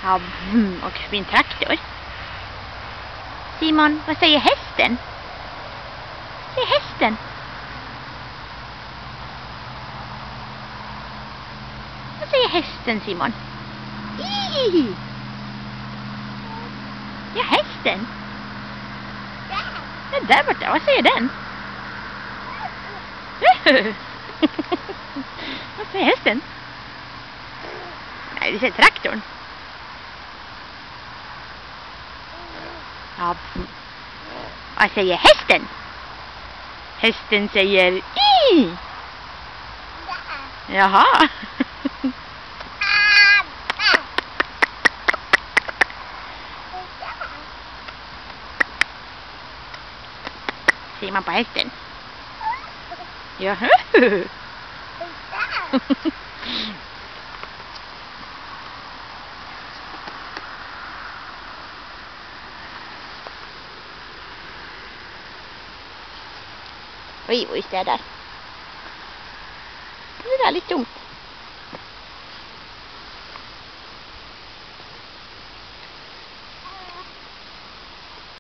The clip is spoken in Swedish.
Ja, och min traktor. Simon, vad säger hästen? Säg hästen. Vad säger hästen, Simon? Ihihi. Ja, hästen. Ja, där borta. Vad säger den? Vad säger hästen? Nej, det säger traktorn. Ja. Vad säger hästen? Hästen säger i. Jaha. Ser man på hästen? Jaha. Oj, städar. Det är väldigt tomt.